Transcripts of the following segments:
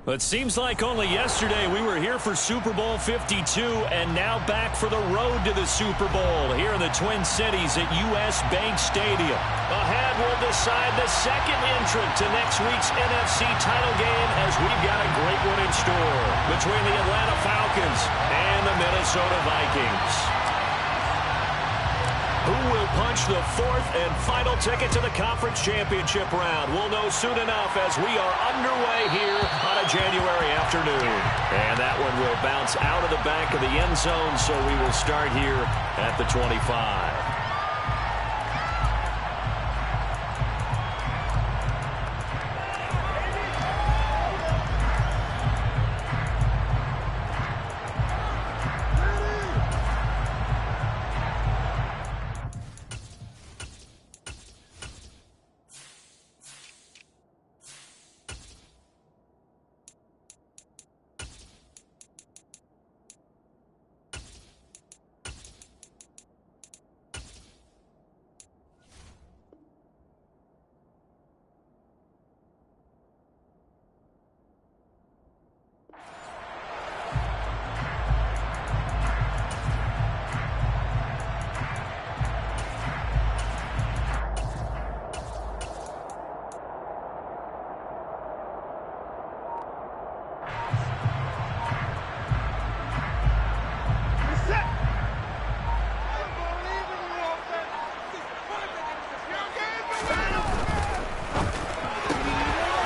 It seems like only yesterday we were here for Super Bowl 52 and now back for the road to the Super Bowl here in the Twin Cities at US Bank Stadium. Ahead will decide the second entrant to next week's NFC title game as we've got a great one in store between the Atlanta Falcons and the Minnesota Vikings. Who will punch the fourth and final ticket to the conference championship round? We'll know soon enough as we are underway here on a January afternoon. And that one will bounce out of the back of the end zone, so we will start here at the 25.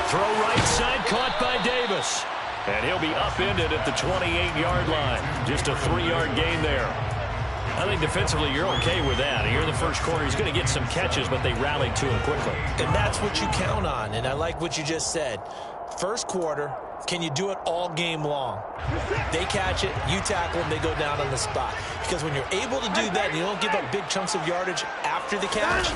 Throw right side, caught by Davis. And he'll be upended at the 28-yard line. Just a 3-yard gain there. I think defensively you're okay with that. Here in the first quarter, he's going to get some catches, but they rallied to him quickly. And that's what you count on, and I like what you just said. First quarter, can you do it all game long? They catch it, you tackle them, they go down on the spot. Because when you're able to do that and you don't give up big chunks of yardage after the catch,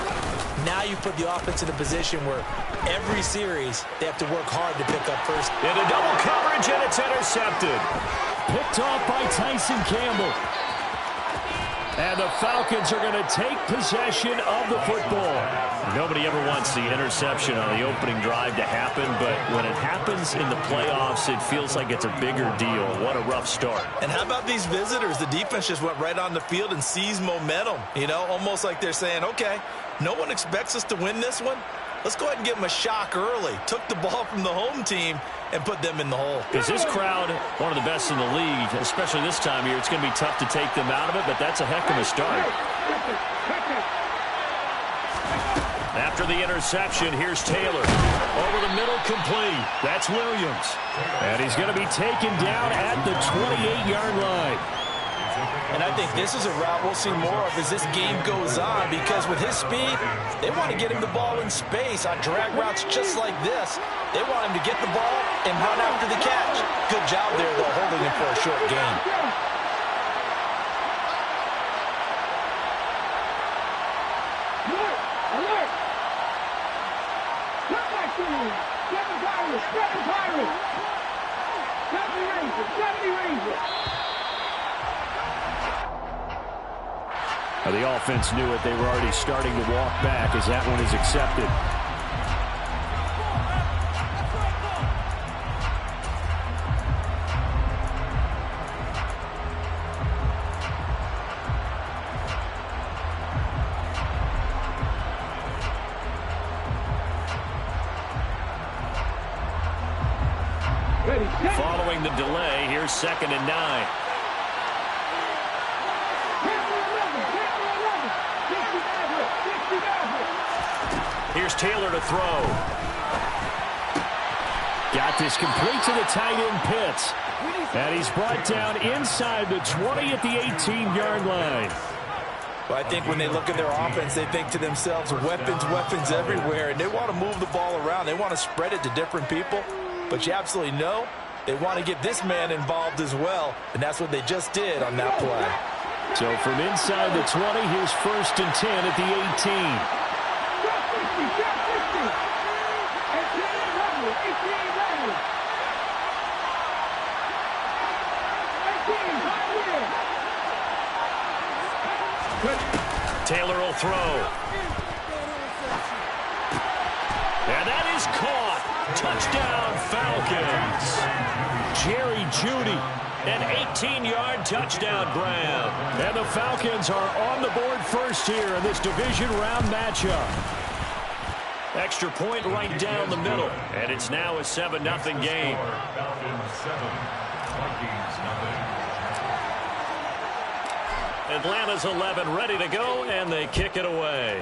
now you put the offense in a position where every series they have to work hard to pick up first. Into double coverage, and it's intercepted. Picked off by Tyson Campbell. And the Falcons are going to take possession of the football. Nobody ever wants the interception on the opening drive to happen, but when it happens in the playoffs, it feels like it's a bigger deal. What a rough start. And how about these visitors? The defense just went right on the field and seized momentum. You know, almost like they're saying, okay, no one expects us to win this one. Let's go ahead and give them a shock early. Took the ball from the home team and put them in the hole. Is this crowd one of the best in the league, especially this time of year? It's going to be tough to take them out of it, but that's a heck of a start. After the interception, here's Taylor. Over the middle, complete. That's Williams. And he's going to be taken down at the 28-yard line. And I think this is a route we'll see more of as this game goes on, because with his speed, they want to get him the ball in space on drag routes just like this. They want him to get the ball and run after the catch. Good job there, though, holding him for a short gain. Alert! Come back to him! Get the Pirates! Get the Pirates! 70 Rangers! 70 Rangers! The offense knew it. They were already starting to walk back as that one is accepted. Following the delay, here's 2nd and 9. Here's Taylor to throw. Got this complete to the tight end Pitts. And he's brought down inside the 20 at the 18-yard line. Well, I think when they look at their offense, they think to themselves, weapons everywhere, and they want to move the ball around. They want to spread it to different people. But you absolutely know they want to get this man involved as well, and that's what they just did on that play. So from inside the 20, here's 1st and 10 at the 18. Taylor will throw. And that is caught. Touchdown, Falcons. Jerry Jeudy. An 18-yard touchdown grab. And the Falcons are on the board first here in this division round matchup. Extra point right down the middle. And it's now a 7-0 game. Atlanta's 11 ready to go, and they kick it away.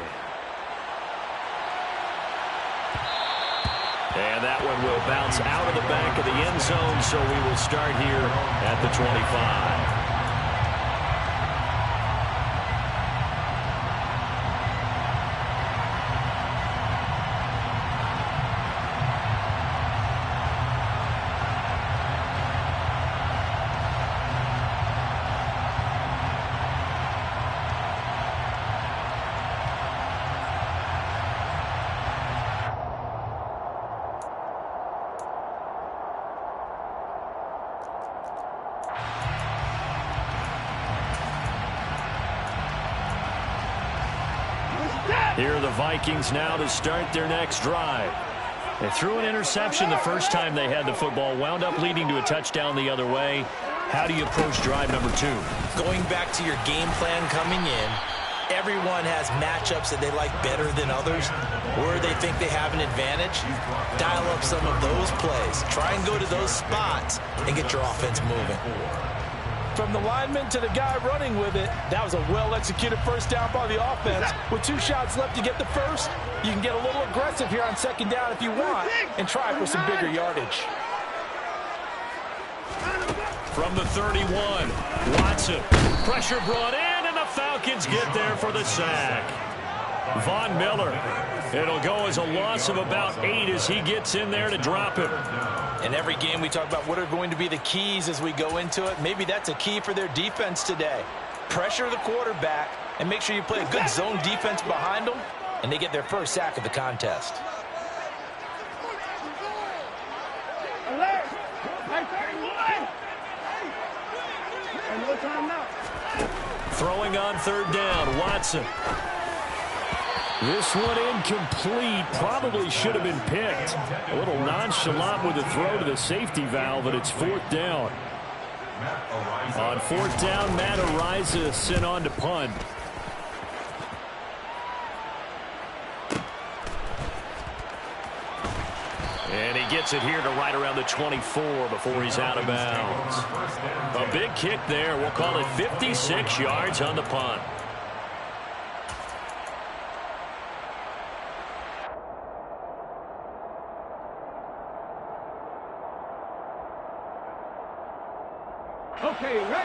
And that one will bounce out of the back of the end zone, so we will start here at the 25. Here are the Vikings now to start their next drive. They threw an interception the first time they had the football, wound up leading to a touchdown the other way. How do you approach drive number 2? Going back to your game plan coming in, everyone has matchups that they like better than others, where they think they have an advantage. Dial up some of those plays. Try and go to those spots and get your offense moving. From the lineman to the guy running with it, that was a well-executed first down by the offense. With 2 shots left to get the first, you can get a little aggressive here on second down if you want and try for some bigger yardage. From the 31, Watson. Pressure brought in, and the Falcons get there for the sack. Von Miller. It'll go as a loss of about 8 as he gets in there to drop it. In every game, we talk about what are going to be the keys as we go into it. Maybe that's a key for their defense today. Pressure the quarterback and make sure you play a good zone defense behind them, and they get their first sack of the contest. Throwing on third down, Watson. This one incomplete. Probably should have been picked. A little nonchalant with the throw to the safety valve, but it's 4th down. On 4th down, Matt Araiza sent on to punt. And he gets it here to right around the 24 before he's out of bounds. A big kick there. We'll call it 56 yards on the punt.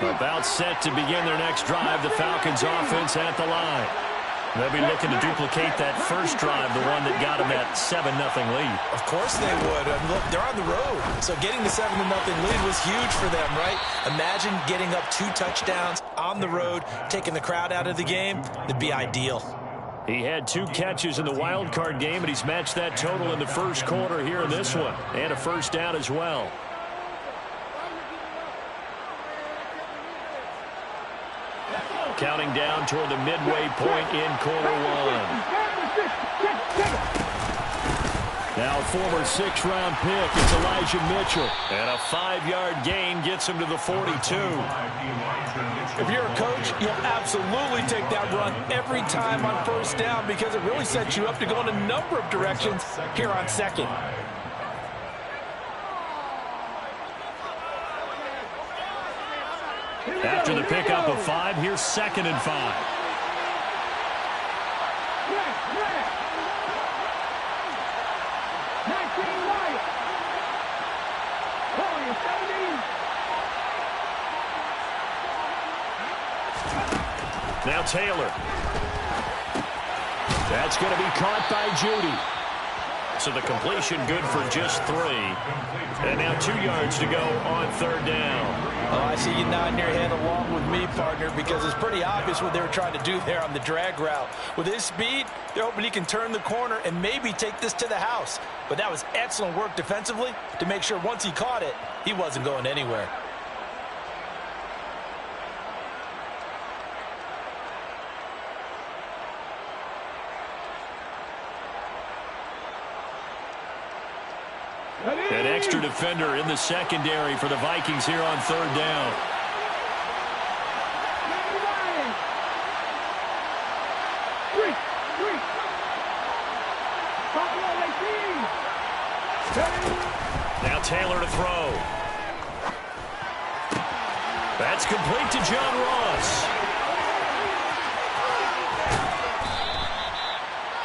About set to begin their next drive. The Falcons offense at the line. They'll be looking to duplicate that first drive, the one that got them that 7-0 lead. Of course they would. And look, they're on the road. So getting the 7-0 lead was huge for them, right? Imagine getting up 2 touchdowns on the road, taking the crowd out of the game. It'd be ideal. He had 2 catches in the wild card game, and he's matched that total in the first quarter here in this one. And a first down as well. Counting down toward the midway point in quarter 1. Now former 6th-round pick, it's Elijah Mitchell. And a 5-yard gain gets him to the 42. If you're a coach, you'll absolutely take that run every time on first down because it really sets you up to go in a number of directions here on second. After the pickup of 5, here's 2nd and 5. Now Taylor. That's going to be caught by Jeudy. So the completion good for just 3. And now 2 yards to go on 3rd down. Oh, I see you nodding your head along with me, partner, because it's pretty obvious what they were trying to do there on the drag route. With his speed, they're hoping he can turn the corner and maybe take this to the house. But that was excellent work defensively to make sure once he caught it, he wasn't going anywhere. An extra defender in the secondary for the Vikings here on third down. Now Taylor to throw. That's complete to John Ross.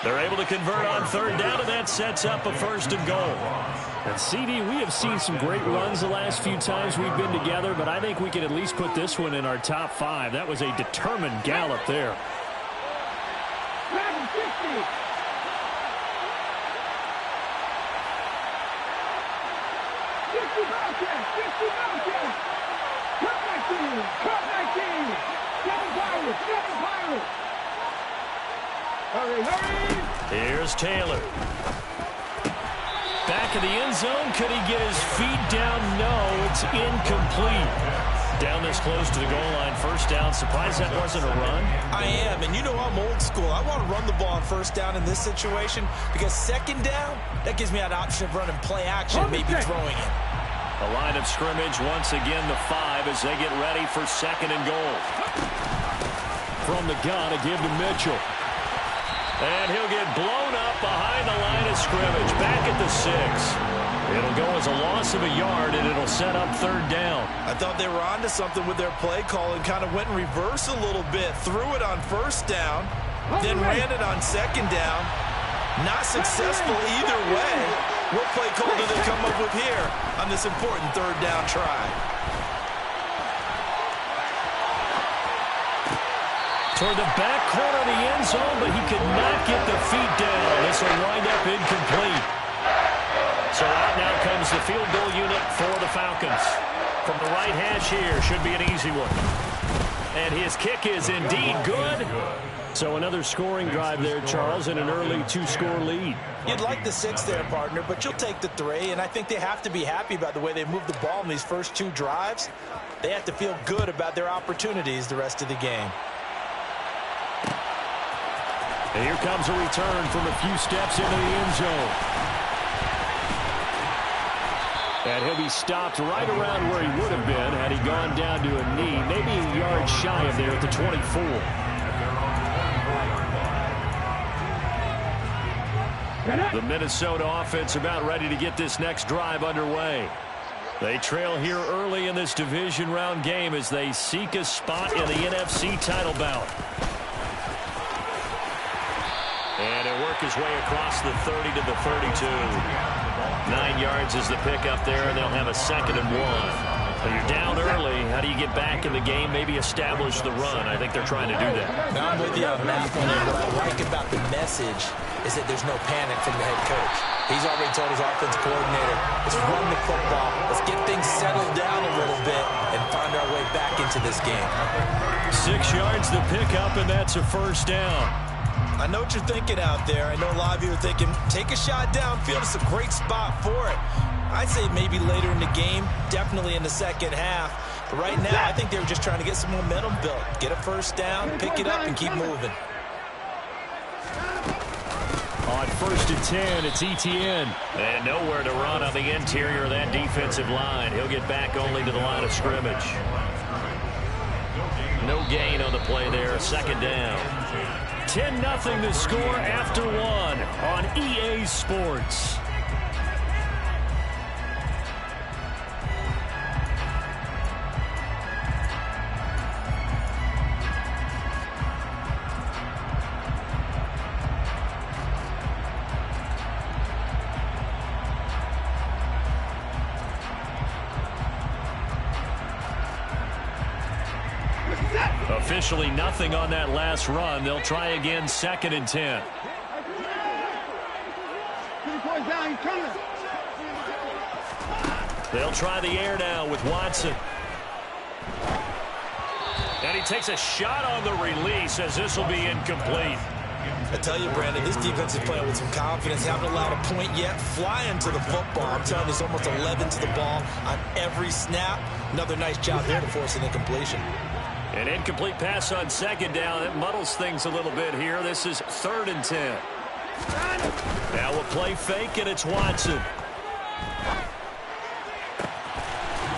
They're able to convert on third down, and that sets up a first and goal. And CD, we have seen some great runs the last few times we've been together, but I think we can at least put this one in our top 5. That was a determined gallop there. Here's Taylor. Back of the end zone. Could he get his feet down? No, it's incomplete. Down this close to the goal line. First down. Surprised that wasn't a run? I am, and you know I'm old school. I want to run the ball on first down in this situation because second down, that gives me an option of running play action and maybe throwing it. A line of scrimmage, once again the 5 as they get ready for second and goal. From the gun, a give to Mitchell. And he'll get blown up behind the line of scrimmage. Back at the 6. It'll go as a loss of a yard, and it'll set up third down. I thought they were onto something with their play call and kind of went in reverse a little bit. Threw it on first down, then ran it on second down. Not successful either way. What play call do they come up with here on this important third down try? Toward the back corner of the end zone, but he could not get the feet down. This will wind up incomplete. So out now comes the field goal unit for the Falcons. From the right hash here, should be an easy one. And his kick is indeed good. So another scoring drive there, Charles, and an early 2-score lead. You'd like the 6 there, partner, but you'll take the 3, and I think they have to be happy about the way they moved the ball in these first 2 drives. They have to feel good about their opportunities the rest of the game. And here comes a return from a few steps into the end zone. And he'll be stopped right around where he would have been had he gone down to a knee, maybe a yard shy of there at the 24. The Minnesota offense about ready to get this next drive underway. They trail here early in this division round game as they seek a spot in the NFC title bout. And he'll work his way across the 30 to the 32. 9 yards is the pickup there, and they'll have a 2nd and 1. When you're down early, how do you get back in the game, maybe establish the run? I think they're trying to do that. Now I'm with you on that one. And what I like about the message is that there's no panic from the head coach. He's already told his offensive coordinator, let's run the football, let's get things settled down a little bit and find our way back into this game. 6 yards the pickup, and that's a first down. I know what you're thinking out there. I know a lot of you are thinking, take a shot downfield. It's a great spot for it. I'd say maybe later in the game, definitely in the second half. But right now, I think they were just trying to get some momentum built. Get a first down, pick it up, and keep moving. On 1st and 10, it's Etienne. And nowhere to run on the interior of that defensive line. He'll get back only to the line of scrimmage. No gain on the play there. 2nd down. 10-0 the score after 1 on EA Sports. Officially nothing on that last run. They'll try again, 2nd and 10. They'll try the air now with Watson. And he takes a shot on the release as this will be incomplete. I tell you, Brandon, this defense is playing with some confidence. Haven't allowed a point yet. Flying to the football. I'm telling you, it's almost 11 to the ball on every snap. Another nice job there to force an incompletion. An incomplete pass on 2nd down. It muddles things a little bit here. This is 3rd and 10. Now a play fake, and it's Watson.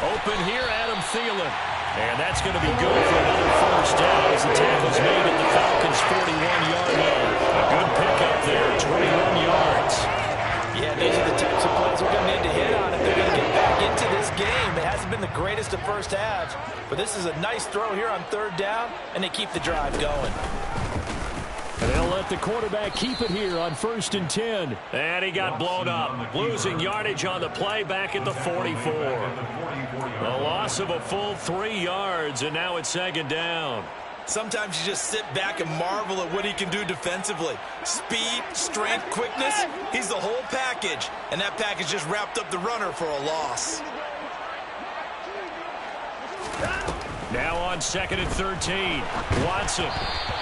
Open here, Adam Thielen. And that's going to be good for another first down as the tackle's made at the Falcons' 41-yard line. A good pickup there, 21 yards. Yeah, these are the types of plays we're going to need to hit on if they're going to get back into this game. It hasn't been the greatest of first halves, but this is a nice throw here on third down, and they keep the drive going. And they'll let the quarterback keep it here on 1st and 10. And he got blown up, losing yardage on the play back at the 44. A loss of a full 3 yards, and now it's 2nd down. Sometimes you just sit back and marvel at what he can do defensively. Speed, strength, quickness, he's the whole package. And that package just wrapped up the runner for a loss. Now on 2nd and 13, Watson.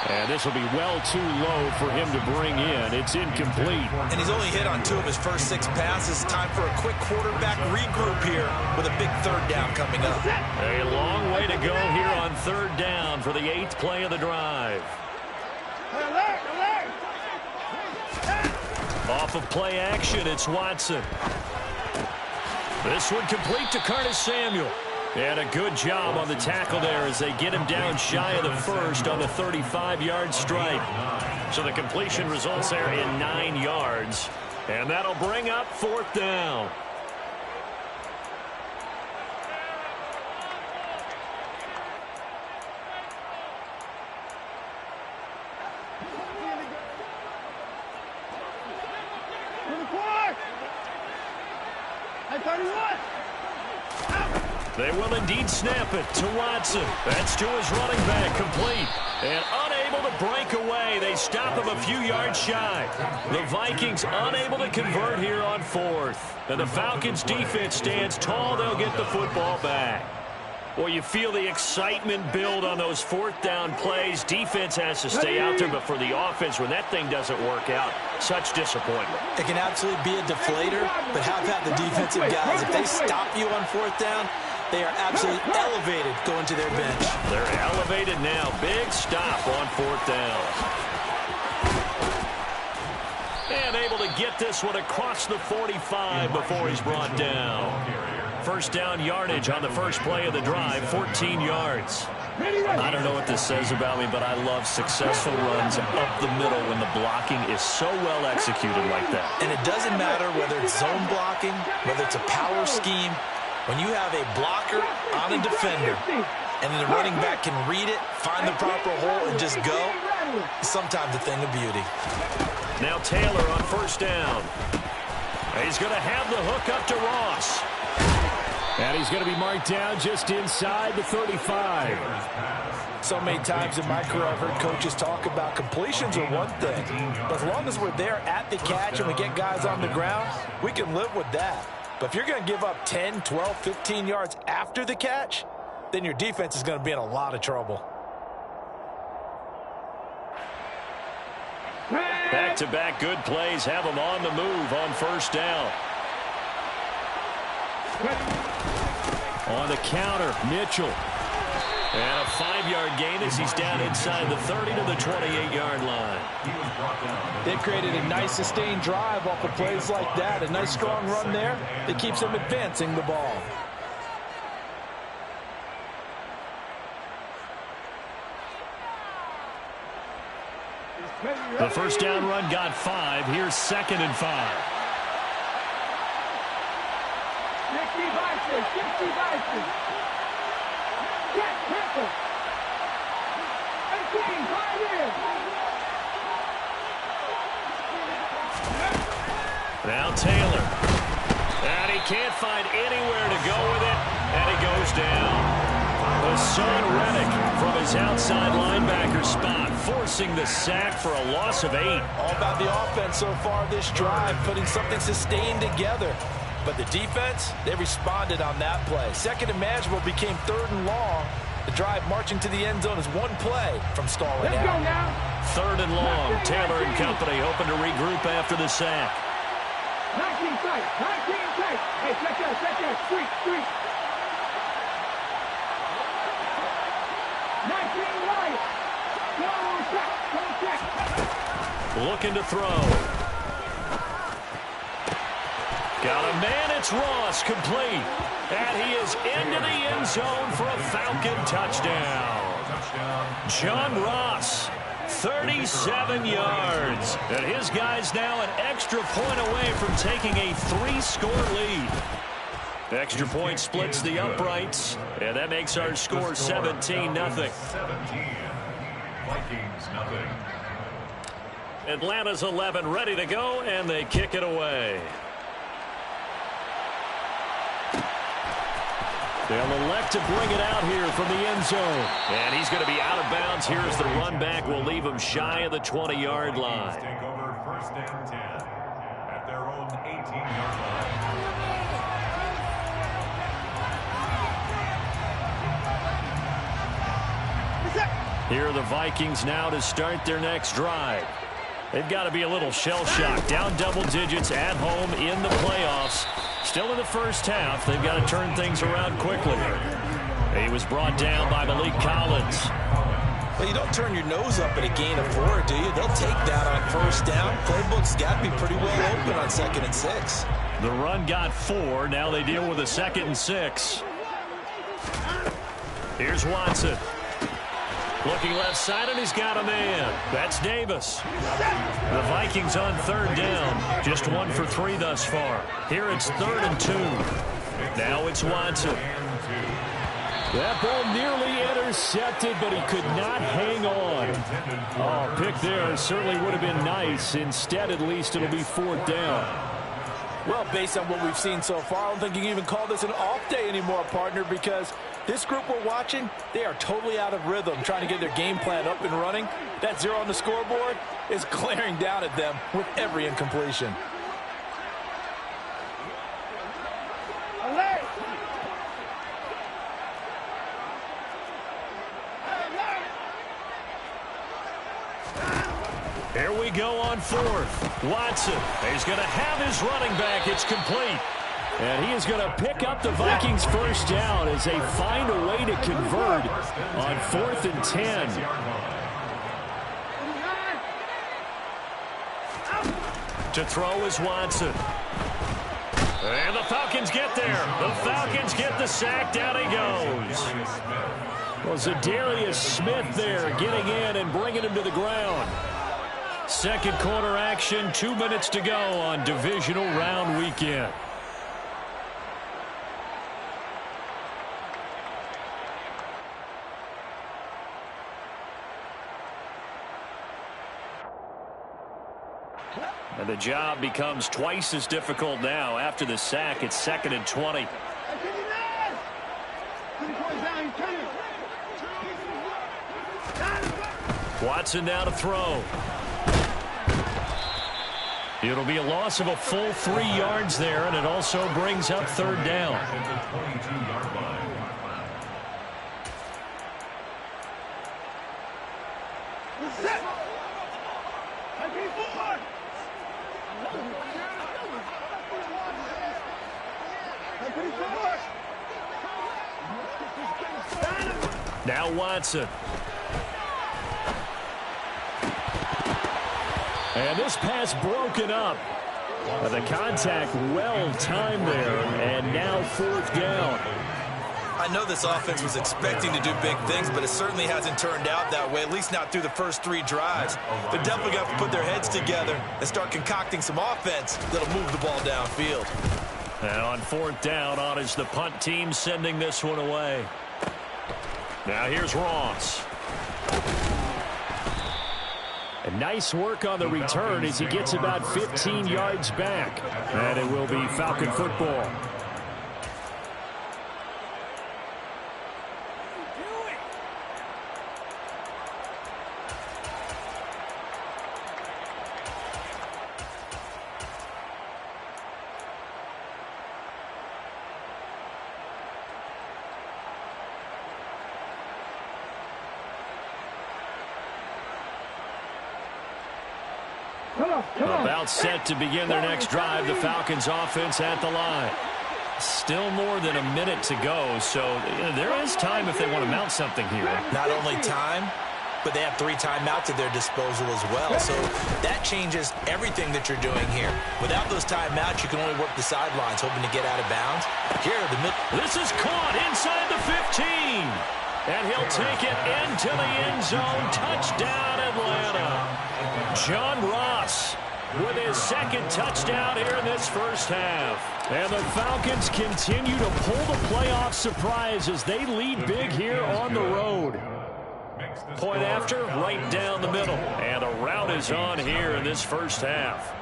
And this will be well too low for him to bring in. It's incomplete. And he's only hit on 2 of his first 6 passes. Time for a quick quarterback regroup here with a big 3rd down coming up. A long way to go here on 3rd down for the 8th play of the drive. Off of play action, it's Watson. This one complete to Curtis Samuel. And a good job on the tackle there as they get him down shy of the first on the 35-yard stripe. So the completion results there in 9 yards. And that'll bring up 4th down. They will indeed snap it to Watson. That's to his running back, complete. And unable to break away. They stop him a few yards shy. The Vikings unable to convert here on 4th. And the Falcons defense stands tall. They'll get the football back. Well, you feel the excitement build on those 4th down plays. Defense has to stay out there, but for the offense, when that thing doesn't work out, such disappointment. It can absolutely be a deflator, but how about the defensive guys? If they stop you on 4th down, they are absolutely elevated going to their bench. They're elevated now. Big stop on 4th down. And able to get this one across the 45 before he's brought down. First down yardage on the first play of the drive, 14 yards. I don't know what this says about me, but I love successful runs up the middle when the blocking is so well executed like that. And it doesn't matter whether it's zone blocking, whether it's a power scheme. When you have a blocker on a defender and the running back can read it, find the proper hole, and just go, sometimes a thing of beauty. Now Taylor on first down. He's going to have the hook up to Ross. And he's going to be marked down just inside the 35. So many times in my career I've heard coaches talk about completions are one thing. But as long as we're there at the catch and we get guys on the ground, we can live with that. But if you're going to give up 10, 12, 15 yards after the catch, then your defense is going to be in a lot of trouble. Back-to-back good plays have them on the move on first down. On the counter, Mitchell. And a 5-yard gain as he's down inside the 30 to the 28-yard line. They created a nice sustained drive off of plays like that. A nice strong run there that keeps them advancing the ball. The first down run got 5. Here's 2nd and 5. 60 Bison. Get tackle. 18, 5 years. Now Taylor. And he can't find anywhere to go with it. And he goes down. Hassan Reddick from his outside linebacker spot, forcing the sack for a loss of 8. All about the offense so far this drive, putting something sustained together. But the defense, they responded on that play. Second and manageable became 3rd and long. The drive marching to the end zone is one play from stalling Let's out. go now. 3rd and long. Taylor and company hoping to regroup after the sack. 19 tight. 19 tight. Hey, check that. Street. 19 right. Go check. Looking to throw. Got a man, it's Ross, complete. And he is into the end zone for a Falcon touchdown. John Ross, 37 yards. And his guy's now an extra point away from taking a 3-score lead. The extra point splits the uprights, and that makes our score 17-0. Vikings, nothing. Atlanta's 11 ready to go, and they kick it away. They'll elect to bring it out here from the end zone. And he's going to be out of bounds. Here's the run back. We'll leave him shy of the 20-yard line. Take over 1st and 10 at their own 18-yard line. Here are the Vikings now to start their next drive. They've got to be a little shell-shocked. Down double digits at home in the playoffs. Still in the first half. They've got to turn things around quickly. He was brought down by Malik Collins. Well, you don't turn your nose up at a gain of 4, do you? They'll take that on 1st down. Playbook's got to be pretty well open on 2nd and 6. The run got 4. Now they deal with a 2nd and 6. Here's Watson. Looking left side, and he's got a man. That's Davis. The Vikings on 3rd down. Just 1 for 3 thus far. Here it's 3rd and 2. Now it's Watson. That ball nearly intercepted, but he could not hang on. Oh, pick there certainly would have been nice. Instead, at least, it'll be 4th down. Well, based on what we've seen so far, I don't think you can even call this an off day anymore, partner, because this group we're watching, they are totally out of rhythm, trying to get their game plan up and running. That 0 on the scoreboard is glaring down at them with every incompletion. Here we go on 4th. Watson, he's going to have his running back. It's complete. And he is going to pick up the Vikings' 1st down as they find a way to convert on 4th and 10. To throw is Watson. And the Falcons get there. The Falcons get the sack. Down he goes. Well, Zadarius Smith there getting in and bringing him to the ground. 2nd quarter action, 2 minutes to go on divisional round weekend. And the job becomes twice as difficult now. After the sack, it's 2nd and 20. Watson now to throw. It'll be a loss of a full 3 yards there, and it also brings up 3rd down. Now Watson. And this pass broken up. The contact well timed there, and now 4th down. I know this offense was expecting to do big things, but it certainly hasn't turned out that way, at least not through the first 3 drives. They're definitely going to have to put their heads together and start concocting some offense that'll move the ball downfield. And on 4th down, on is the punt team sending this one away. Now here's Ross. And nice work on the return as he gets about 15 yards back. And it will be Falcon football. About set to begin their next drive. The Falcons offense at the line. Still more than a minute to go, so there is time if they want to mount something here. Not only time, but they have 3 timeouts at their disposal as well. So that changes everything that you're doing here. Without those timeouts, you can only work the sidelines, hoping to get out of bounds. Here, the middle. This is caught inside the 15. And he'll take it into the end zone. Touchdown, Atlanta. John Ross with his second touchdown here in this first half. And the Falcons continue to pull the playoff surprise as they lead big here on the road. Point after, right down the middle. And a rout is on here in this first half.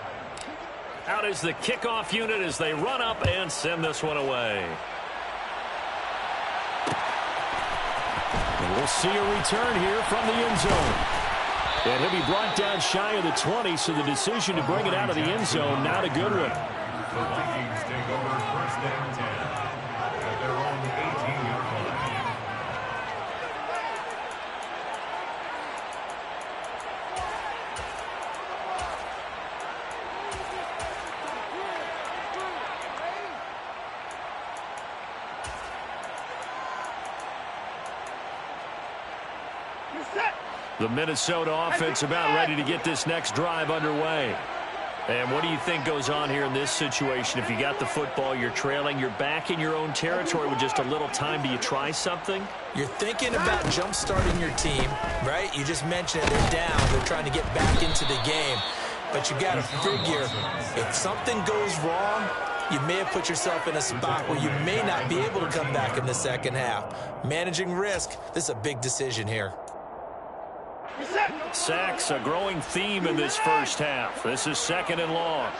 Out is the kickoff unit as they run up and send this one away. And we'll see a return here from the end zone. And he'll be brought down shy of the 20, so the decision to bring it out of the end zone, not a good one. The Vikings take over first and 10 at their own 18-yard line. The Minnesota offense about ready to get this next drive underway. And what do you think goes on here in this situation? If you got the football, you're trailing, you're back in your own territory with just a little time. Do you try something? You're thinking about jump-starting your team, right? You just mentioned it. They're down. They're trying to get back into the game. But you got to figure, if something goes wrong, you may have put yourself in a spot where you may not be able to come back in the second half. Managing risk, this is a big decision here. Sacks, a growing theme in this first half. This is second and long.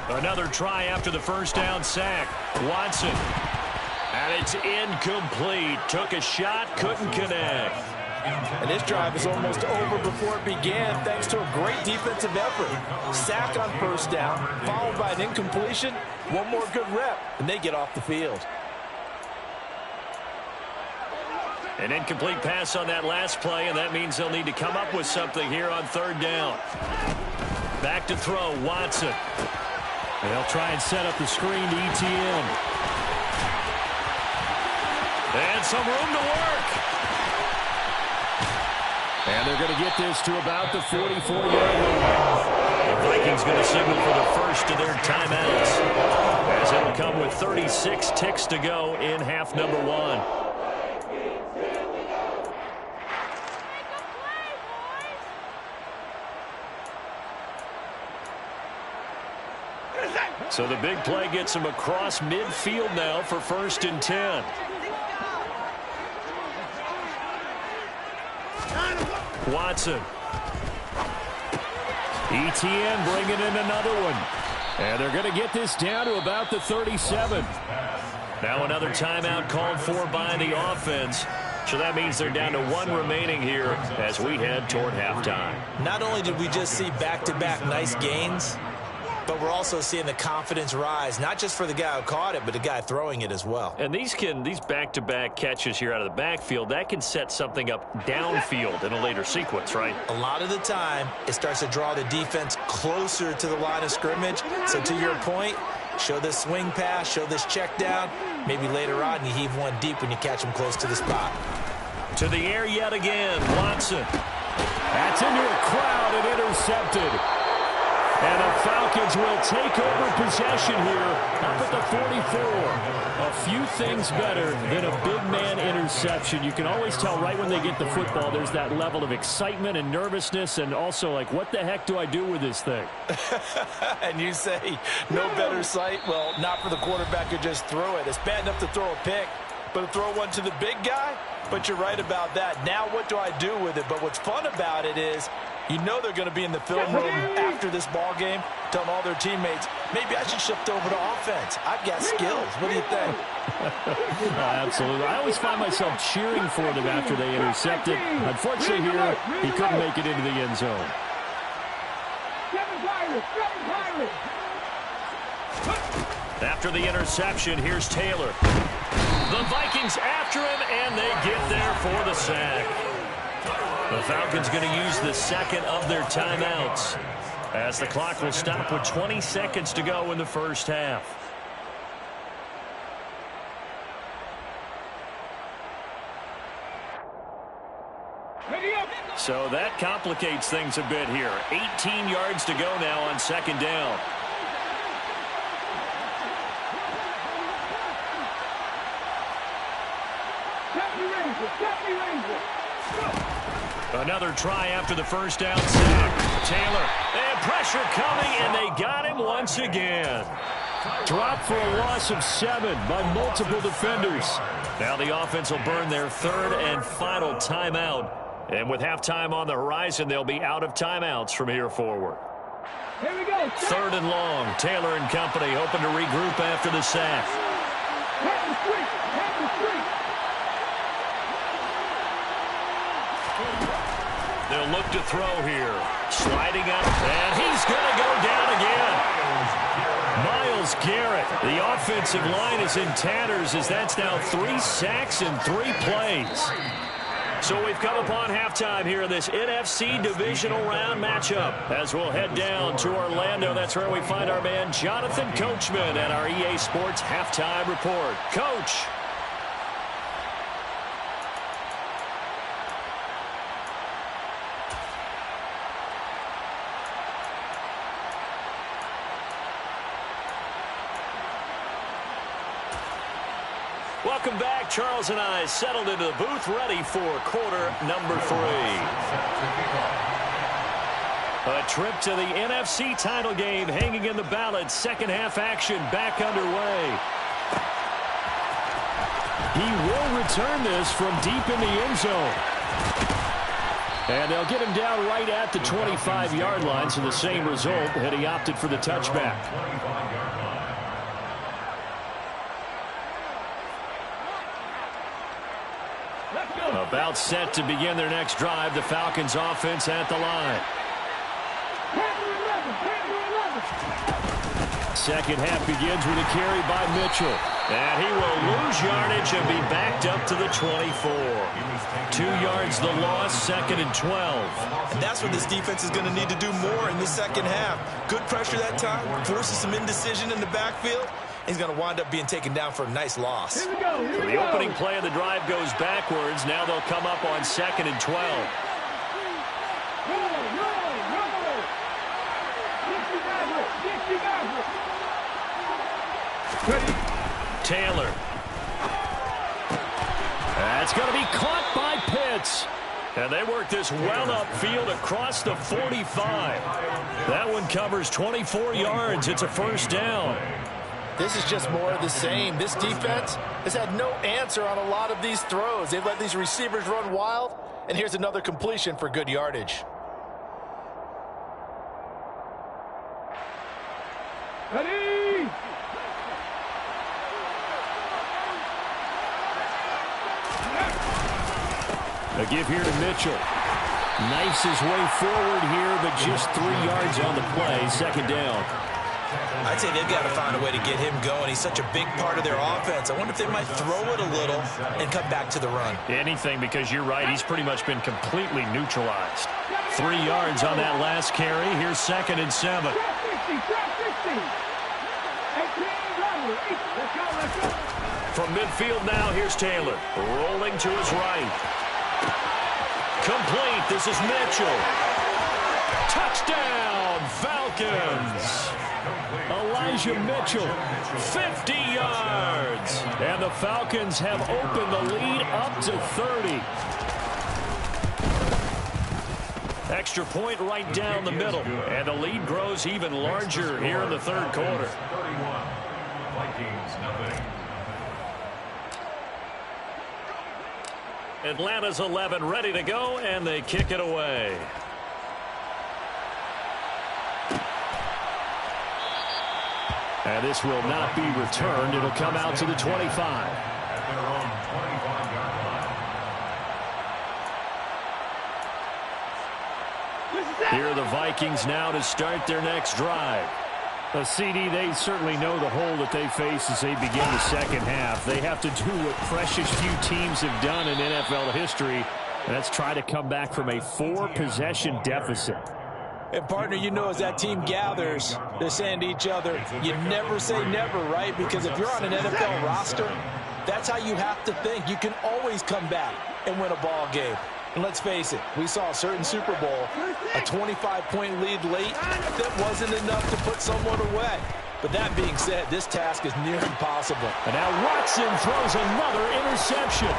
Another try after the first down sack. Watson. And it's incomplete. Took a shot, couldn't connect. And this drive is almost over before it began thanks to a great defensive effort. Sack on first down, followed by an incompletion. One more good rep, and they get off the field. An incomplete pass on that last play, and that means they'll need to come up with something here on third down. Back to throw, Watson. They'll try and set up the screen to ETN. And some room to work. And they're going to get this to about the 44-yard line. The Vikings going to signal for the first of their timeouts, as it'll come with 36 ticks to go in half number 1. So the big play gets him across midfield now for first and 10. Watson. ETN bringing in another one. And they're going to get this down to about the 37. Now another timeout called for by the offense. So that means they're down to 1 remaining here as we head toward halftime. Not only did we just see back-to-back nice gains, but we're also seeing the confidence rise, not just for the guy who caught it, but the guy throwing it as well. And these back-to-back catches here out of the backfield, that can set something up downfield in a later sequence, right? A lot of the time, it starts to draw the defense closer to the line of scrimmage. So to your point, show this swing pass, show this check down. Maybe later on you heave one deep when you catch them close to the spot. To the air yet again, Watson. That's into a crowd and intercepted. And the Falcons will take over possession here up at the 44. A few things better than a big man interception. You can always tell right when they get the football, there's that level of excitement and nervousness, and also like, what the heck do I do with this thing? And you say, no better sight? Well, not for the quarterback who just threw it. It's bad enough to throw a pick, but to throw one to the big guy? But you're right about that. Now what do I do with it? But what's fun about it is, you know they're going to be in the film room after this ball game, telling all their teammates, maybe I should shift over to offense. I've got skills. What do you think? Absolutely. I always find myself cheering for them after they intercepted. Unfortunately here, he couldn't make it into the end zone. After the interception, here's Taylor. The Vikings after him, and they get there for the sack. The Falcons going to use the second of their timeouts as the clock will stop with 20 seconds to go in the first half. So that complicates things a bit here. 18 yards to go now on second down. Another try after the first down sack. Taylor, and pressure coming, and they got him once again. Dropped for a loss of 7 by multiple defenders. Now the offense will burn their third and final timeout. And with halftime on the horizon, they'll be out of timeouts from here forward. Here we go. Third and long. Taylor and company hoping to regroup after the sack. They'll look to throw here. Sliding up, and he's going to go down again. Myles Garrett. The offensive line is in tatters as that's now 3 sacks in 3 plays. So we've come upon halftime here in this NFC Divisional Round matchup. As we'll head down to Orlando, that's where we find our man Jonathan Coachman at our EA Sports Halftime Report. Coach. Welcome back. Charles and I settled into the booth, ready for quarter number 3. A trip to the NFC title game hanging in the balance. Second half action back underway. He will return this from deep in the end zone. And they'll get him down right at the 25-yard line, so the same result, and he opted for the touchback. About set to begin their next drive. The Falcons offense at the line. Second half begins with a carry by Mitchell. And he will lose yardage and be backed up to the 24. 2 yards the loss, second and 12. And that's what this defense is going to need to do more in the second half. Good pressure that time, forces some indecision in the backfield. He's going to wind up being taken down for a nice loss. So the opening play of the drive goes backwards. Now they'll come up on second and 12. Taylor. That's going to be caught by Pitts. And they work this well upfield across the 45. That one covers 24 yards. It's a first down. This is just more of the same. This defense has had no answer on a lot of these throws. They've let these receivers run wild, and here's another completion for good yardage. Ready! A give here to Mitchell. Knifes his way forward here, but just 3 yards on the play. Second down. I'd say they've got to find a way to get him going. He's such a big part of their offense. I wonder if they might throw it a little and come back to the run. Anything, because you're right. He's pretty much been completely neutralized. 3 yards on that last carry. Here's second and 7. From midfield now, here's Taylor. Rolling to his right. Complete. This is Mitchell. Touchdown, Falcons. Elijah Mitchell, 50 yards. and the Falcons have opened the lead up to 30. Extra point right down the middle, and the lead grows even larger here in the third quarter. Atlanta's 11 ready to go, and they kick it away. And this will not be returned. It'll come out to the 25. Here are the Vikings now to start their next drive. CD, they certainly know the hole that they face as they begin the second half. They have to do what precious few teams have done in NFL history, and that's try to come back from a 4-possession deficit. And, partner, you know, as that team gathers, they're saying to each other, you never say never, right? Because if you're on an NFL roster, that's how you have to think. You can always come back and win a ball game. And let's face it, we saw a certain Super Bowl, a 25-point lead late, that wasn't enough to put someone away. But that being said, this task is near impossible. And now Watson throws another interception.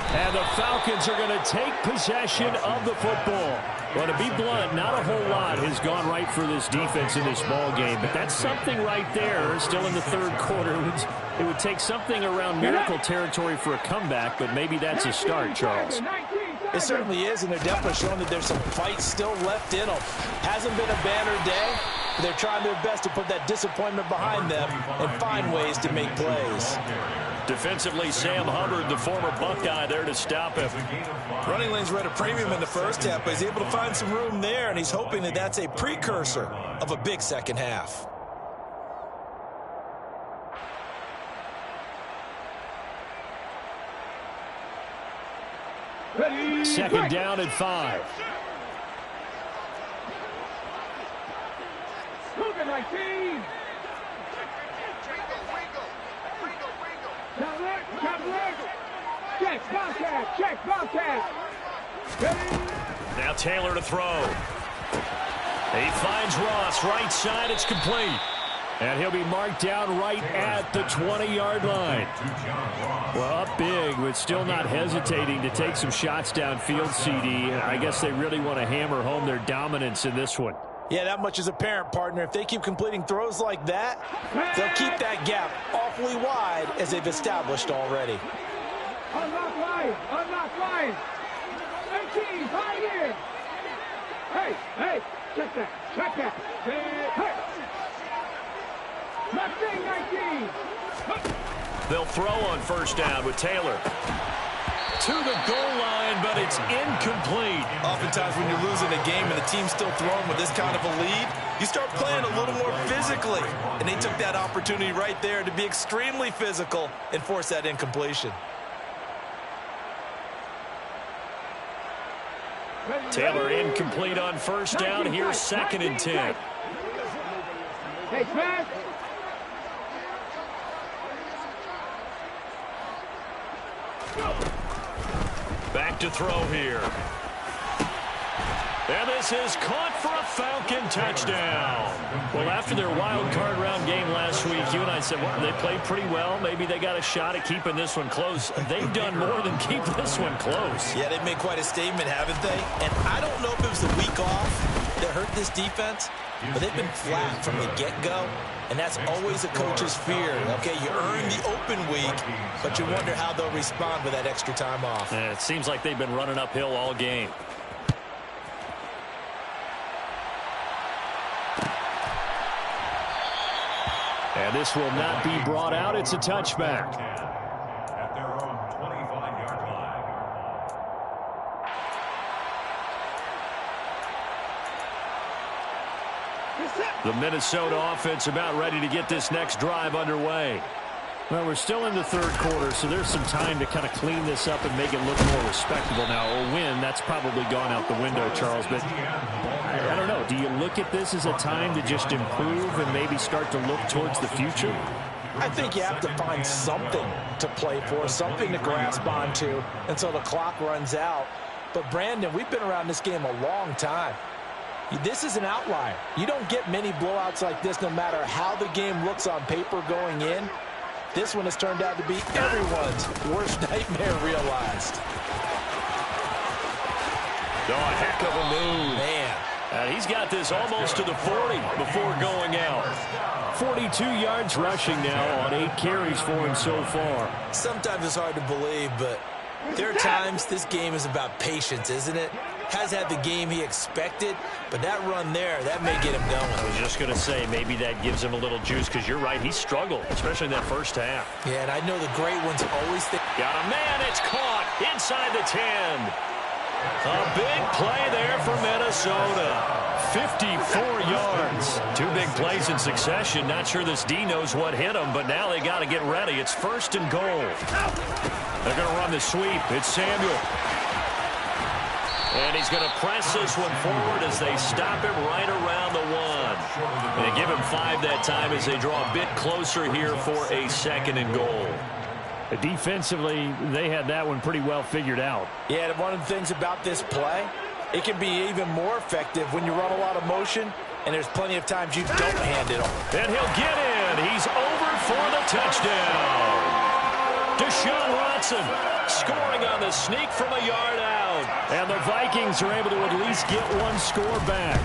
And the Falcons are going to take possession of the football. Well, to be blunt, not a whole lot has gone right for this defense in this ball game. But that's something right there. Still in the third quarter. It would take something around miracle territory for a comeback, but maybe that's a start, Charles. It certainly is, and they're definitely showing that there's some fight still left in them. Hasn't been a banner day, but they're trying their best to put that disappointment behind them and find ways to make plays. Defensively, Sam Hubbard, the former Buckeye, there to stop him. Running lanes were at a premium in the first half, but he's able to find some room there, and he's hoping that that's a precursor of a big second half. Second down and 5. Move it, 19. Check, Bobcat, check, Bobcat. Now Taylor to throw. He finds Ross, right side, it's complete. And he'll be marked down right at the 20-yard line. Well, up big, but still not hesitating to take some shots downfield, CD. I guess they really want to hammer home their dominance in this one. Yeah, that much is apparent, partner. If they keep completing throws like that, they'll keep that gap awfully wide as they've established already. Unlock line. 18, high here. Hey, check that. Hey. Left 19. They'll throw on first down with Taylor. To the goal line, but it's incomplete. Oftentimes when you're losing a game and the team's still throwing with this kind of a lead, you start playing a little more physically. And they took that opportunity right there to be extremely physical and force that incompletion. Taylor incomplete on first down. Here's second and 10. Hey, Smash. Back to throw here. And this is caught for a Falcon touchdown. Well, after their wild card round game last week, you and I said, well, they played pretty well. Maybe they got a shot at keeping this one close. They've done more than keep this one close. Yeah, they've made quite a statement, haven't they? And I don't know if it was the week off that hurt this defense, but they've been flat from the get-go. And that's always a coach's fear. Okay, you earn the open week, but you wonder how they'll respond with that extra time off. And it seems like they've been running uphill all game. And this will not be brought out. It's a touchback. At their own 25-yard line. The Minnesota offense about ready to get this next drive underway. Well, we're still in the third quarter, so there's some time to kind of clean this up and make it look more respectable. Now, a win, that's probably gone out the window, Charles. But I don't know. Do you look at this as a time to just improve and maybe start to look towards the future? I think you have to find something to play for, something to grasp onto until the clock runs out. But, Brandon, we've been around this game a long time. This is an outlier. You don't get many blowouts like this no matter how the game looks on paper going in. This one has turned out to be everyone's worst nightmare realized. Oh, a heck of a move. Man. And he's got this almost to the 40 before going out. 42 yards rushing now on 8 carries for him so far. Sometimes it's hard to believe, but there are times this game is about patience, isn't it? Has had the game he expected, but that run there, that may get him going. I was just going to say, maybe that gives him a little juice, because you're right, he struggled, especially in that first half. Yeah, and I know the great ones always think. Got a man, it's caught inside the 10. A big play there for Minnesota. 54 yards. 2 big plays in succession. Not sure this D knows what hit him, but now they got to get ready. It's first and goal. They're going to run the sweep. It's Samuel. And he's going to press this one forward as they stop him right around the 1. They give him 5 that time as they draw a bit closer here for a second and goal. Defensively, they had that one pretty well figured out. Yeah, and one of the things about this play, it can be even more effective when you run a lot of motion, and there's plenty of times you don't hand it off. And he'll get in. He's over for the touchdown. Deshaun Watson scoring on the sneak from a yard out. And the Vikings are able to at least get one score back.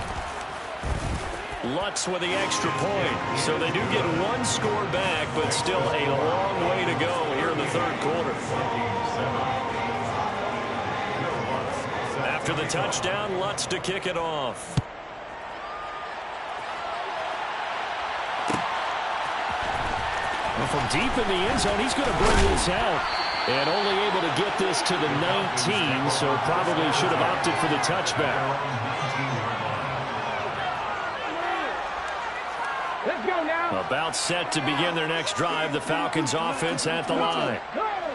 Lutz with the extra point. So they do get one score back, but still a long way to go here in the third quarter. After the touchdown, Lutz to kick it off. Well, from deep in the end zone, he's going to bring this out. And only able to get this to the 19, so probably should have opted for the touchback. Let's go now. About set to begin their next drive. The Falcons offense at the line.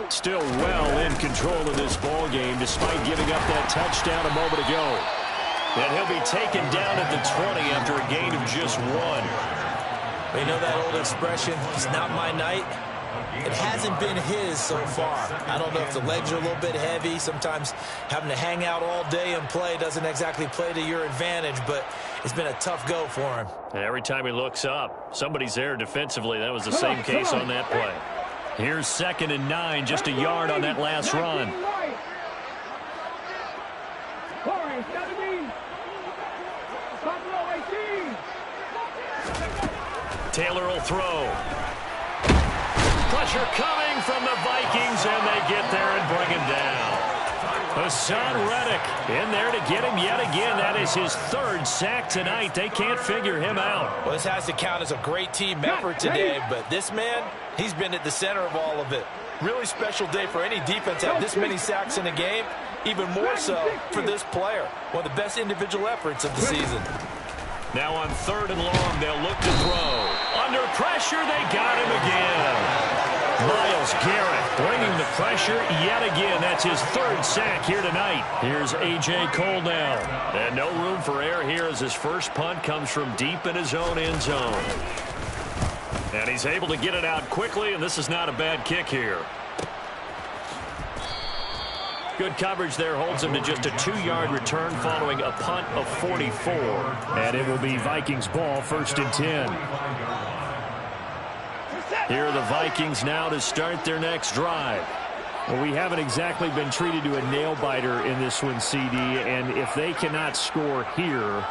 Still well in control of this ball game despite giving up that touchdown a moment ago. And he'll be taken down at the 20 after a gain of just one. You know that old expression, it's not my night? It hasn't been his so far. I don't know if the legs are a little bit heavy. Sometimes having to hang out all day and play doesn't exactly play to your advantage, but it's been a tough go for him. And every time he looks up, somebody's there defensively. That was the same case on that play. Here's 2nd and 9, just a yard on that last run. Taylor will throw. Pressure coming from the Vikings, and they get there and bring him down. Hassan Reddick in there to get him yet again. That is his 3rd sack tonight. They can't figure him out. Well, this has to count as a great team effort today, but this man, he's been at the center of all of it. Really special day for any defense to have this many sacks in a game, even more so for this player. One of the best individual efforts of the season. Now on 3rd and long, they'll look to throw. Under pressure, they got him again. Myles Garrett bringing the pressure yet again. That's his 3rd sack here tonight. Here's A.J. Cole now. And no room for error here as his first punt comes from deep in his own end zone. And he's able to get it out quickly, and this is not a bad kick here. Good coverage there holds him to just a 2-yard return following a punt of 44. And it will be Vikings ball, 1st and 10. Here are the Vikings now to start their next drive. Well, we haven't exactly been treated to a nail-biter in this one, CD, and if they cannot score here,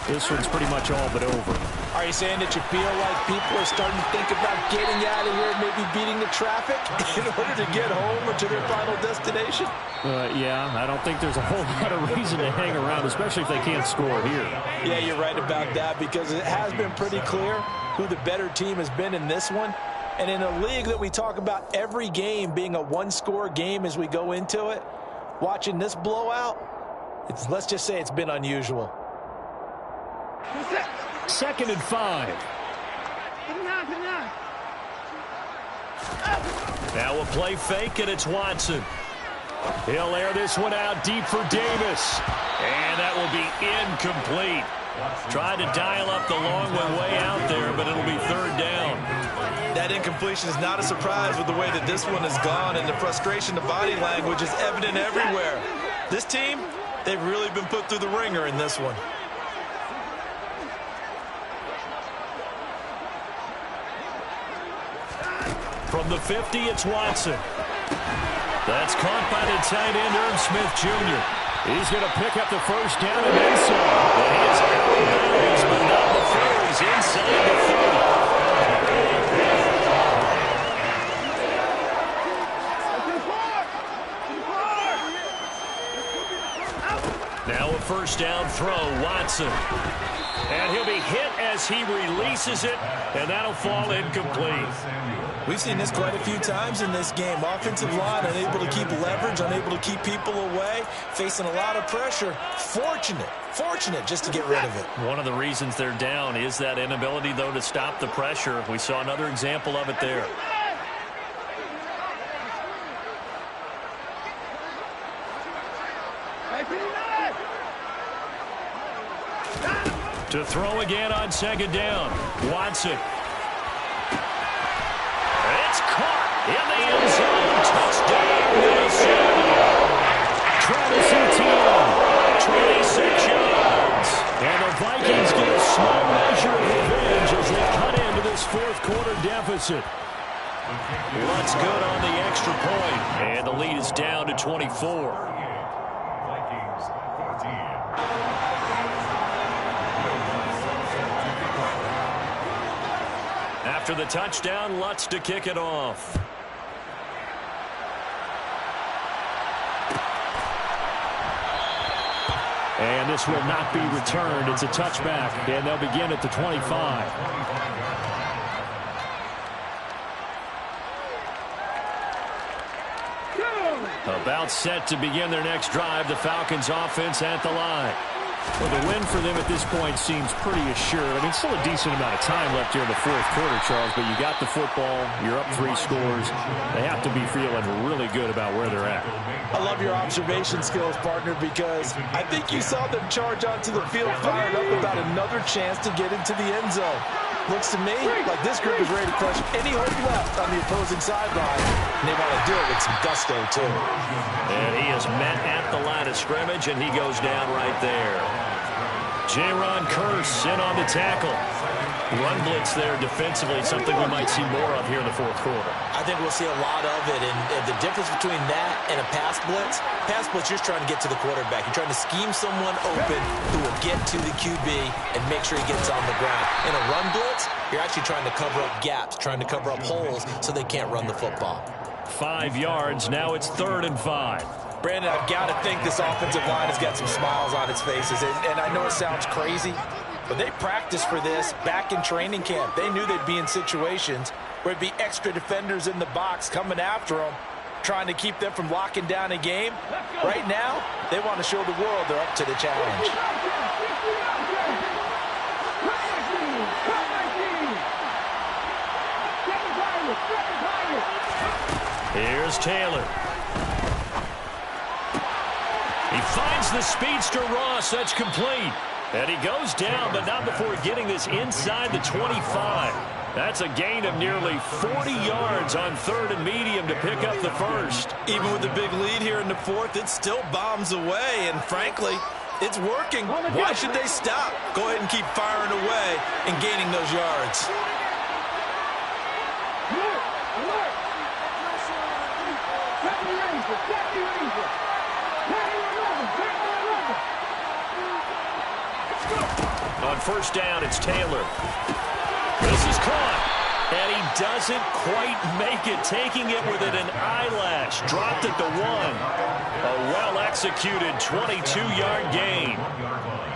this one's pretty much all but over. Are you saying that you feel like people are starting to think about getting out of here, maybe beating the traffic in order to get home or to their final destination? Yeah, I don't think there's a whole lot of reason to hang around, especially if they can't score here. Yeah, you're right about that because it has been pretty clear who the better team has been in this one. And in a league that we talk about every game being a one-score game as we go into it, watching this blowout, let's just say it's been unusual. 2nd and 5. Now a play fake, and it's Watson. He'll air this one out deep for Davis. And that will be incomplete. Tried to dial up the long one way out there, but it'll be 3rd down. That incompletion is not a surprise with the way that this one has gone, and the frustration, the body language is evident everywhere. This team, they've really been put through the ringer in this one. From the 50, it's Watson. That's caught by the tight end, Irv Smith Jr. He's going to pick up the 1st down and then some. And he is out of bounds, but not before he's inside the 30. Now a 1st down throw, Watson. And he'll be hit as he releases it, and that'll fall incomplete. We've seen this quite a few times in this game. Offensive line unable to keep leverage, unable to keep people away, facing a lot of pressure. Fortunate just to get rid of it. One of the reasons they're down is that inability, though, to stop the pressure. We saw another example of it there. To throw again on 2nd down. Watson. It's caught in the end zone. stops it. Lutz good on the extra point, and the lead is down to 24. Vikings 14. After the touchdown, Lutz to kick it off. And this will not be returned. It's a touchback, and they'll begin at the 25. About set to begin their next drive. The Falcons offense at the line. Well, the win for them at this point seems pretty assured. I mean, still a decent amount of time left here in the fourth quarter, Charles, but you got the football. You're up 3 scores. They have to be feeling really good about where they're at. I love your observation skills, partner, because I think you saw them charge onto the field fired up about another chance to get into the end zone. Looks to me like this group is ready to crush any hope left on the opposing sideline, and they want to do it with some gusto, too. And he is met at the line of scrimmage, and he goes down right there. Jaron Kearse in on the tackle. Run blitz there defensively, something we might see more of here in the fourth quarter. I think we'll see a lot of it, and the difference between that and a pass blitz, you're just trying to get to the quarterback. You're trying to scheme someone open who will get to the QB and make sure he gets on the ground. In a run blitz, you're actually trying to cover up gaps, trying to cover up holes so they can't run the football. 5 yards, now it's 3rd and 5. Brandon, I've got to think this offensive line has got some smiles on its faces, and I know it sounds crazy, but they practiced for this back in training camp. They knew they'd be in situations where it'd be extra defenders in the box coming after them, trying to keep them from locking down a game. Right now, they want to show the world they're up to the challenge. Here's Taylor. He finds the speedster Ross. That's complete. And he goes down, but not before getting this inside the 25. That's a gain of nearly 40 yards on 3rd and medium to pick up the first. Even with the big lead here in the 4th, it still bombs away, and frankly, it's working. Why should they stop? Go ahead and keep firing away and gaining those yards. On first down, it's Taylor. This is caught. And he doesn't quite make it, taking it within an eyelash. Dropped at the 1. A well-executed 22-yard gain.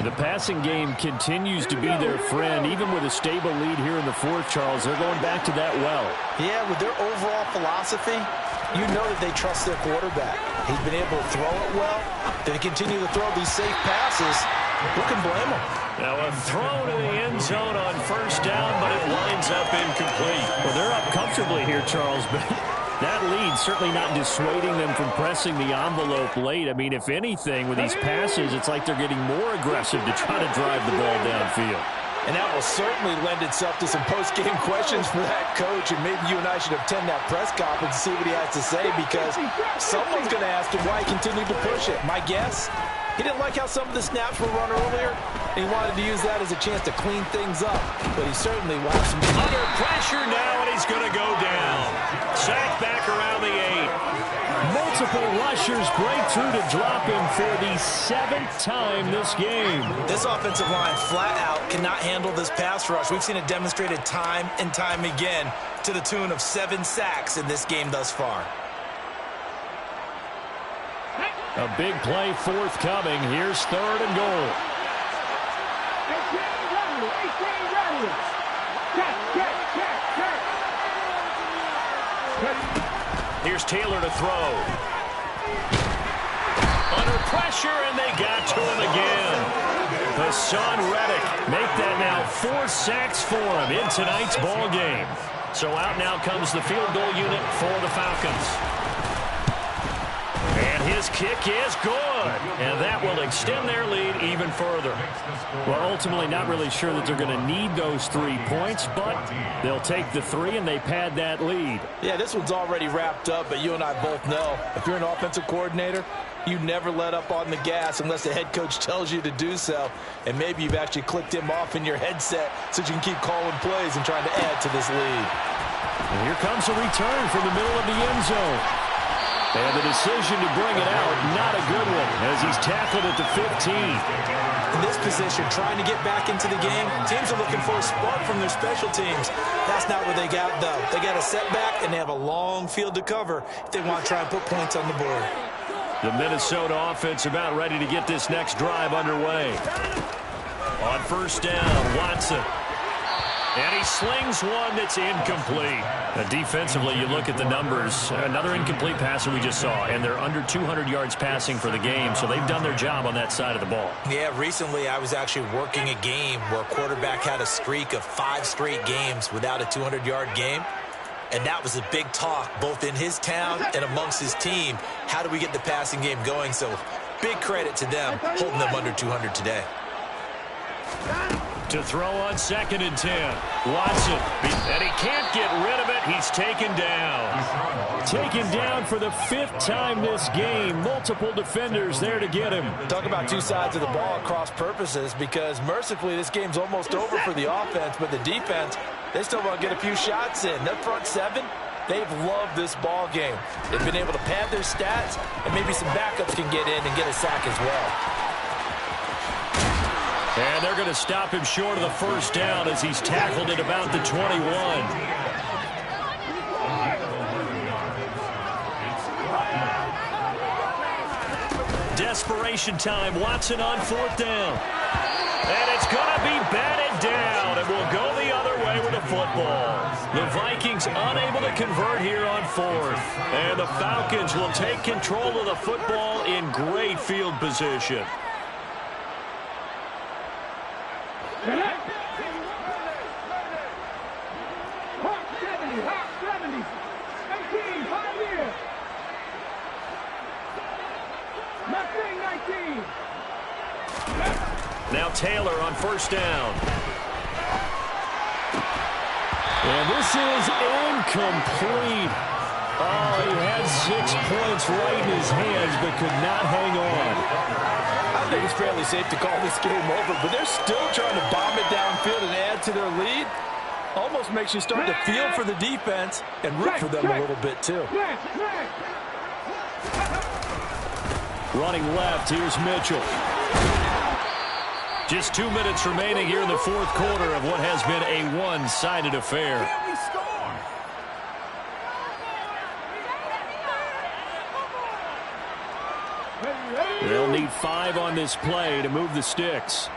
The passing game continues to be their friend. Even with a stable lead here in the 4th, Charles, they're going back to that well. Yeah, with their overall philosophy, you know that they trust their quarterback. He's been able to throw it well. They continue to throw these safe passes. Who can blame them? Now a throw to the end zone on first down, but it winds up incomplete. Well, they're up comfortably here, Charles, but that lead certainly not dissuading them from pressing the envelope late. I mean, if anything, with these passes, it's like they're getting more aggressive to try to drive the ball downfield. And that will certainly lend itself to some post-game questions for that coach, and maybe you and I should attend that press conference to see what he has to say, because someone's going to ask him why he continued to push it. My guess, he didn't like how some of the snaps were run earlier, and he wanted to use that as a chance to clean things up, but he certainly wanted some... Under pressure now, and he's going to go down. Sacked back around the 8. Multiple rushers break through to drop him for the 7th time this game. This offensive line flat out cannot handle this pass rush. We've seen it demonstrated time and time again to the tune of 7 sacks in this game thus far. A big play forthcoming. Here's 3rd and goal. Here's Taylor to throw. Under pressure, and they got to him again. Hassan Reddick make that now 4 sacks for him in tonight's ball game. So out now comes the field goal unit for the Falcons. And his kick is good. And that will extend their lead even further. Well, ultimately not really sure that they're going to need those 3 points, but they'll take the 3 and they pad that lead. Yeah, this one's already wrapped up, but you and I both know if you're an offensive coordinator, you never let up on the gas unless the head coach tells you to do so. And maybe you've actually clicked him off in your headset so you can keep calling plays and trying to add to this lead. And here comes a return from the middle of the end zone. And the decision to bring it out, not a good one, as he's tackled at the 15. In this position, trying to get back into the game, teams are looking for a spark from their special teams. That's not what they got, though. They got a setback, and they have a long field to cover if they want to try and put points on the board. The Minnesota offense about ready to get this next drive underway. On first down, Watson. And he slings one that's incomplete. Defensively, you look at the numbers. Another incomplete passer we just saw, and they're under 200 yards passing for the game, so they've done their job on that side of the ball. Yeah, recently I was actually working a game where a quarterback had a streak of 5 straight games without a 200-yard game. And that was a big talk, both in his town and amongst his team. How do we get the passing game going? So big credit to them, holding them under 200 today. To throw on 2nd and 10. Watson, and he can't get rid of it. He's taken down. Taken down for the 5th time this game. Multiple defenders there to get him. Talk about two sides of the ball across purposes, because mercifully this game's almost over for the offense, but the defense, they still want to get a few shots in. Their front 7, they've loved this ball game. They've been able to pad their stats, and maybe some backups can get in and get a sack as well. And they're going to stop him short of the first down as he's tackled at about the 21. Desperation time. Watson on 4th down. And it's going to be batted down, and we'll go the other way with the football. The Vikings unable to convert here on 4th. And the Falcons will take control of the football in great field position. Now Taylor on first down. And this is incomplete. Oh, he had 6 points right in his hands, but could not hang on. I think it's fairly safe to call this game over, but they're still trying to bomb it downfield and add to their lead. Almost makes you start to feel for the defense and root for them a little bit, too. Running left, here's Mitchell. Just 2 minutes remaining here in the 4th quarter of what has been a one-sided affair. They'll need 5 on this play to move the sticks.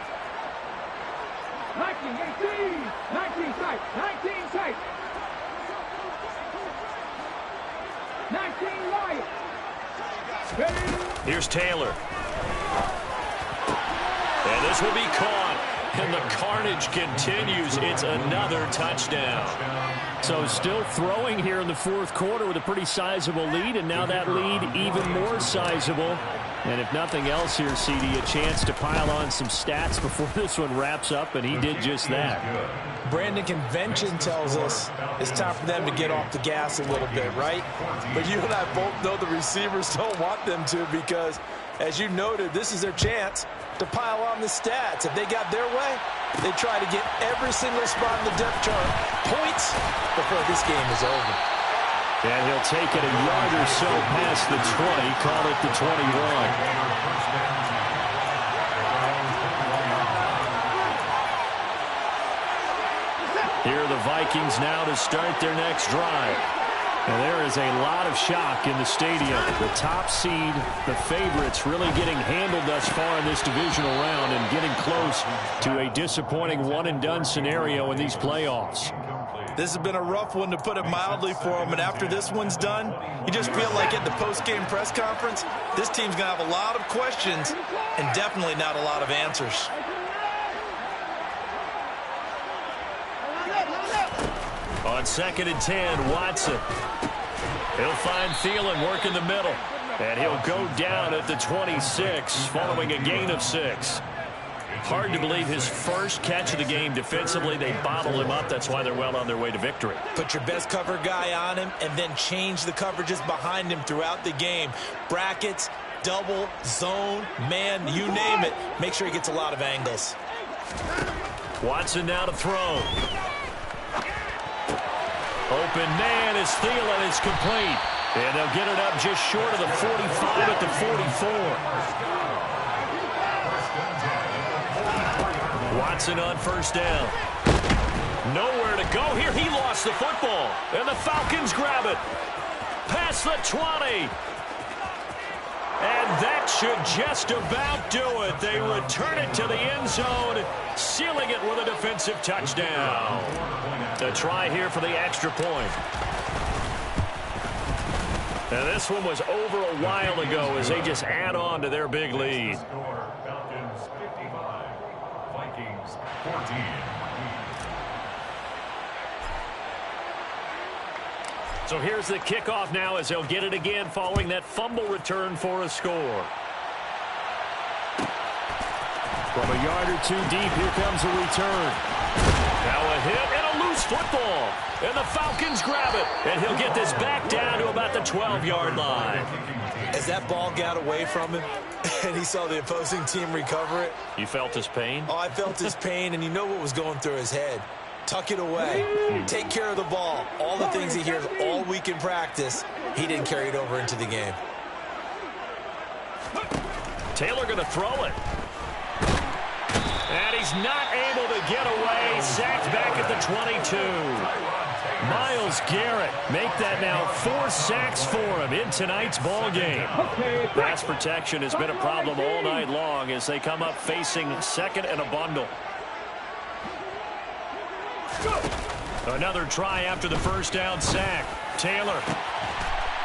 19, 18, 19 sight, 19 sight. 19 right. Here's Taylor. And this will be caught. And the carnage continues. It's another touchdown. So still throwing here in the 4th quarter with a pretty sizable lead, and now that lead even more sizable. And if nothing else here, CD, a chance to pile on some stats before this one wraps up, and he did just that. Brandon, convention tells us it's time for them to get off the gas a little bit, right? But you and I both know the receivers don't want them to, because, as you noted, this is their chance to pile on the stats. If they got their way, they try to get every single spot in the depth chart points before this game is over. And he'll take it a yard or so past the 20, call it the 21. Here are the Vikings now to start their next drive. And there is a lot of shock in the stadium. The top seed, the favorites, really getting handled thus far in this divisional round and getting close to a disappointing one-and-done scenario in these playoffs. This has been a rough one, to put it mildly, for them. And after this one's done, you just feel like at the post-game press conference, this team's going to have a lot of questions and definitely not a lot of answers. On 2nd and 10, Watson. He'll find Thielen work in the middle. And he'll go down at the 26 following a gain of 6. Hard to believe his first catch of the game. Defensively, they bottle him up. That's why they're well on their way to victory. Put your best cover guy on him and then change the coverages behind him throughout the game. Brackets, double, zone, man, you name it. Make sure he gets a lot of angles. Open man is Thielen is complete. And they'll get it up just short of the 45 at the 44. Watson on first down. Nowhere to go here. He lost the football. And the Falcons grab it. Past the 20. And that should just about do it. They return it to the end zone, sealing it with a defensive touchdown. A try here for the extra point. And this one was over a while ago as they just add on to their big lead. Falcons 55, Vikings 14. So here's the kickoff now as they'll get it again following that fumble return for a score. From a yard or two deep, here comes a return. Now a hit and a loose football. And the Falcons grab it. And he'll get this back down to about the 12-yard line. As that ball got away from him and he saw the opposing team recover it. You felt his pain? Oh, I felt his pain, and you know what was going through his head. Tuck it away. Take care of the ball. All the things he hears all week in practice, he didn't carry it over into the game. Taylor going to throw it. And he's not able to get away. Sacked back at the 22. Myles Garrett make that now 4 sacks for him in tonight's ball game. Pass protection has been a problem all night long as they come up facing second and a bundle. Another try after the first down sack. Taylor.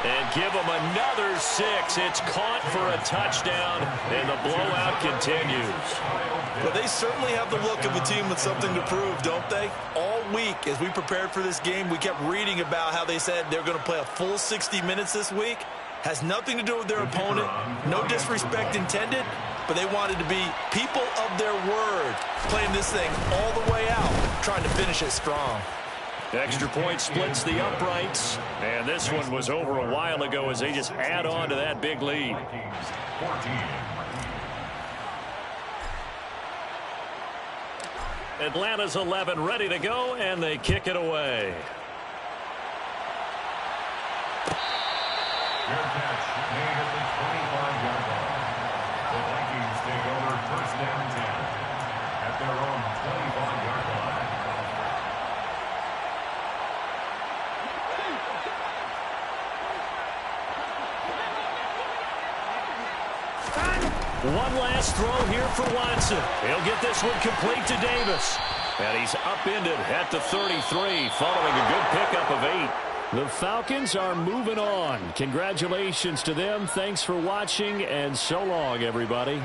And give him another 6. It's caught for a touchdown, and the blowout continues. Well, they certainly have the look of a team with something to prove, don't they? All week, as we prepared for this game, we kept reading about how they said they're going to play a full 60 minutes this week. Has nothing to do with their opponent. No disrespect intended, but they wanted to be people of their word, playing this thing all the way out, trying to finish it strong. Extra point splits the uprights, and this one was over a while ago as they just add on to that big lead. Atlanta's 11 ready to go, and they kick it away. Fair catch made at the 25-yard line. The Vikings take over first down 10 at their own 25-yard line. One last throw here for Watson. He'll get this one complete to Davis. And he's upended at the 33 following a good pickup of 8. The Falcons are moving on. Congratulations to them. Thanks for watching, and so long, everybody.